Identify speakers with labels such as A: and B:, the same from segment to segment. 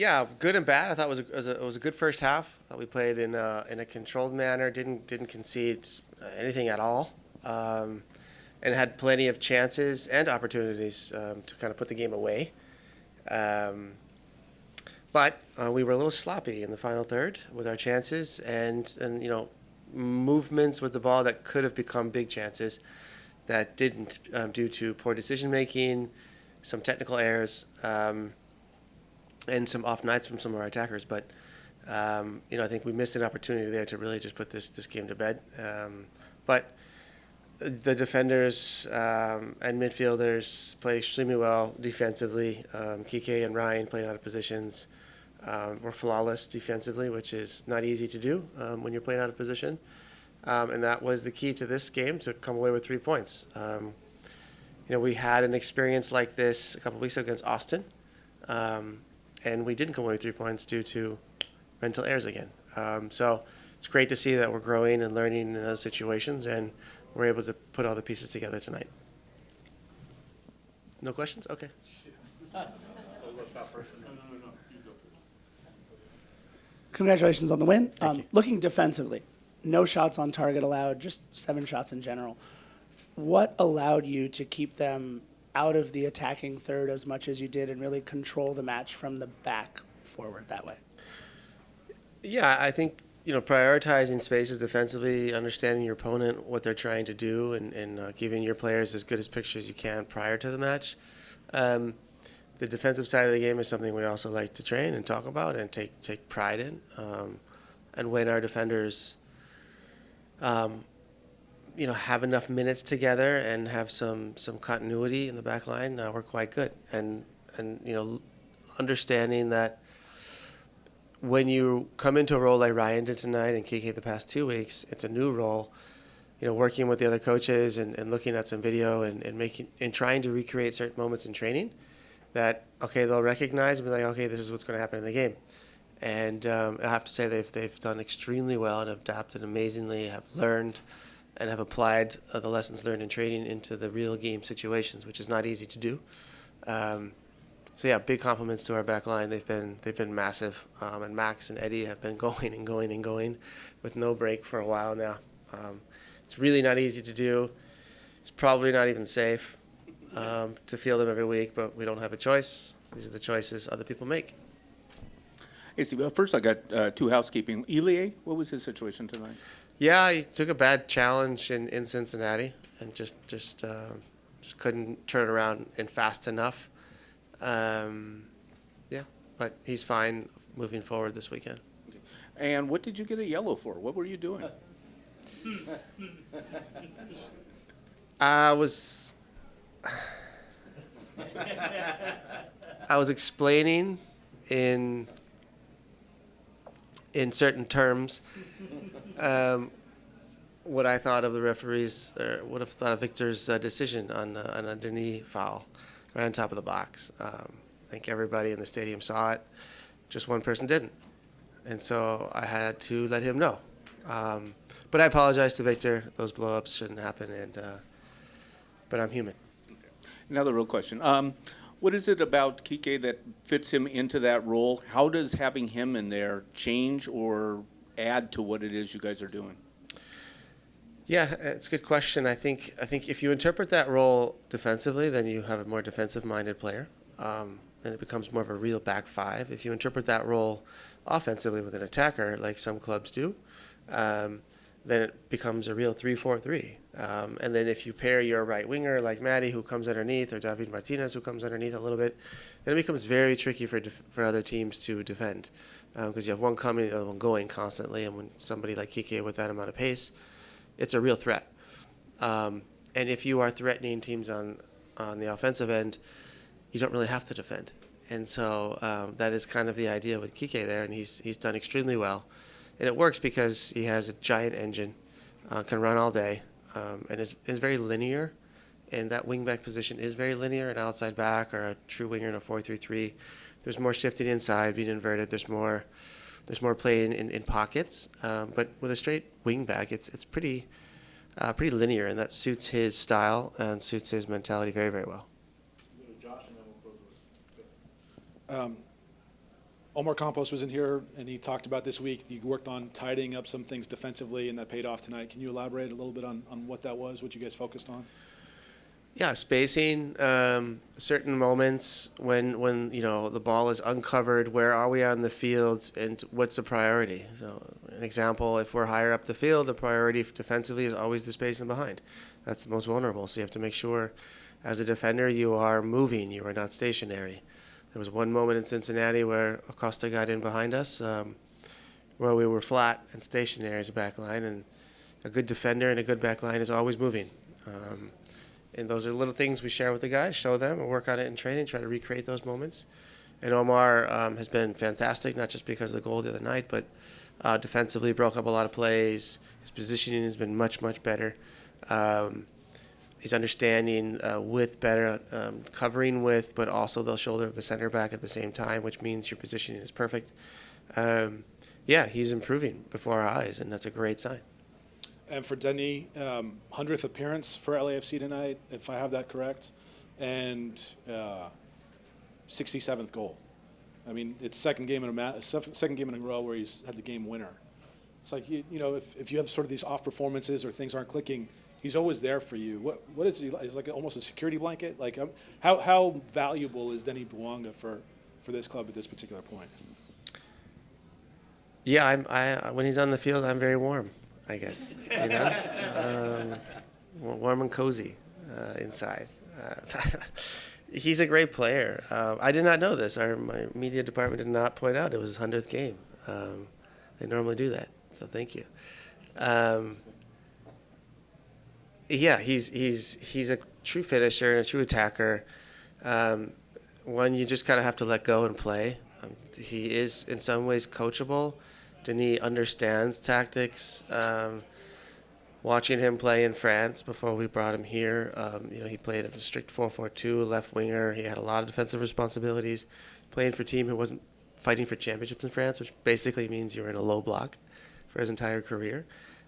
A: Yeah, good and bad. I thought it was a good first half. I thought we played in a controlled manner. Didn't concede anything at all, and had plenty of chances and opportunities to kind of put the game away. Um, but we were a little sloppy in the final third with our chances and movements with the ball that could have become big chances that didn't due to poor decision making, some technical errors. And some off nights from some of our attackers. But, I think we missed an opportunity there to really just put this game to bed. But the defenders and midfielders played extremely well defensively. Kike and Ryan playing out of positions were flawless defensively, which is not easy to do when you're playing out of position. And that was the key to this game, to come away with 3 points. We had an experience like this a couple of weeks ago against Austin. And we didn't come away with 3 points due to mental errors again. So it's great to see that we're growing and learning in those situations, and we're able to put all the pieces together tonight. No questions? Okay.
B: Congratulations on the win.
A: Thank you.
B: Looking defensively, no shots on target allowed, just 7 shots in general. What allowed you to keep them out of the attacking third as much as you did and really control the match from the back forward that way?
A: Yeah, I think, prioritizing spaces defensively, understanding your opponent, what they're trying to do, and giving your players as good as pictures you can prior to the match. The defensive side of the game is something we also like to train and talk about and take pride in. And when our defenders have enough minutes together and have some continuity in the back line, we're quite good. And understanding that when you come into a role like Ryan did tonight and Kike the past 2 weeks, it's a new role. Working with the other coaches and looking at some video and trying to recreate certain moments in training that, okay, they'll recognize and be like, okay, this is what's going to happen in the game. And I have to say they've done extremely well and have adapted amazingly, have learned and have applied the lessons learned in training into the real game situations, which is not easy to do. So yeah, big compliments to our back line. They've been massive, and Max and Eddie have been going and going and going with no break for a while now. It's really not easy to do. It's probably not even safe to field them every week, but we don't have a choice. These are the choices other people make.
C: Hey, Steve, first I got 2 housekeeping. Elie, what was his situation tonight?
A: Yeah, he took a bad challenge in Cincinnati and just couldn't turn it around and fast enough. But he's fine moving forward this weekend.
C: Okay. And what did you get a yellow for? What were you doing?
A: I was explaining in certain terms what I thought of the referees, or what I thought of Victor's decision on a Denis foul right on top of the box. I think everybody in the stadium saw it. Just one person didn't. And so I had to let him know. But I apologize to Victor. Those blow-ups shouldn't happen, but I'm human.
C: Another real question. What is it about Kike that fits him into that role? How does having him in there change or add to what it is you guys are doing?
A: Yeah, it's a good question. I think if you interpret that role defensively, then you have a more defensive-minded player, and it becomes more of a real back five. If you interpret that role offensively with an attacker, like some clubs do, then it becomes a real 3-4-3. And then if you pair your right winger like Maddie, who comes underneath, or David Martinez, who comes underneath a little bit, then it becomes very tricky for other teams to defend, because you have one coming, the other one going constantly. And when somebody like Kike with that amount of pace, it's a real threat. And if you are threatening teams on the offensive end, you don't really have to defend. And so that is kind of the idea with Kike there, and he's done extremely well. And it works because he has a giant engine, can run all day, and is very linear. And that wingback position is very linear, an outside back or a true winger in a 4-3-3. There's more shifting inside, being inverted. There's more playing in pockets. But with a straight wingback, it's pretty linear, and that suits his style and suits his mentality very, very well.
D: Omar Campos was in here, and he talked about this week, you worked on tidying up some things defensively, and that paid off tonight. Can you elaborate a little bit on what that was, what you guys focused on?
A: Yeah, spacing, certain moments when the ball is uncovered, where are we on the field and what's the priority? So an example, if we're higher up the field, the priority defensively is always the spacing behind. That's the most vulnerable. So you have to make sure as a defender you are moving, you are not stationary. There was one moment in Cincinnati where Acosta got in behind us, where we were flat and stationary as a back line, and a good defender and a good back line is always moving. And those are little things we share with the guys, show them, and work on it in training, try to recreate those moments. And Omar has been fantastic, not just because of the goal the other night, but defensively broke up a lot of plays. His positioning has been much, much better. His understanding with better, covering with, but also the shoulder of the center back at the same time, which means your positioning is perfect. Yeah, he's improving before our eyes, and that's a great sign.
D: And for Denis, 100th appearance for LAFC tonight, if I have that correct, and 67th goal. I mean, it's second game in a row where he's had the game winner. It's like if you have sort of these off performances or things aren't clicking, he's always there for you. What is he? Is like almost a security blanket? Like how valuable is Denis Bouanga for this club at this particular point?
A: Yeah, when he's on the field, I'm very warm, I guess. Warm and cozy inside. He's a great player. I did not know this. My media department did not point out it was his 100th game. They normally do that, so thank you. Yeah, he's a true finisher and a true attacker. One you just kind of have to let go and play. He is in some ways coachable. Denis understands tactics. Watching him play in France before we brought him here, he played a strict 4-4-2, left winger. He had a lot of defensive responsibilities. Playing for a team who wasn't fighting for championships in France, which basically means you were in a low block for his entire career.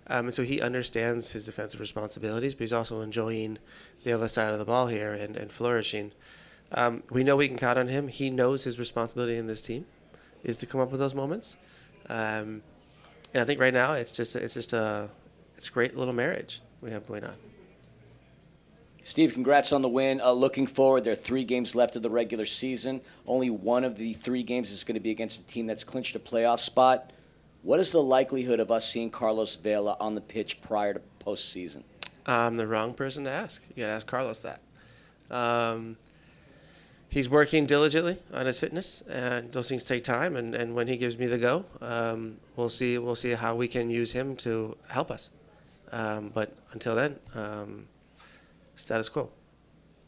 A: And so he understands his defensive responsibilities, but he's also enjoying the other side of the ball here and flourishing. We know we can count on him. He knows his responsibility in this team is to come up with those moments. And I think right now it's a great little marriage we have going on.
E: Steve, congrats on the win. Looking forward, there are 3 games left of the regular season. Only one of the 3 games is going to be against a team that's clinched a playoff spot. What is the likelihood of us seeing Carlos Vela on the pitch prior to postseason?
A: I'm the wrong person to ask. You got to ask Carlos that. He's working diligently on his fitness, and those things take time. And when he gives me the go, we'll see how we can use him to help us. But until then, status quo.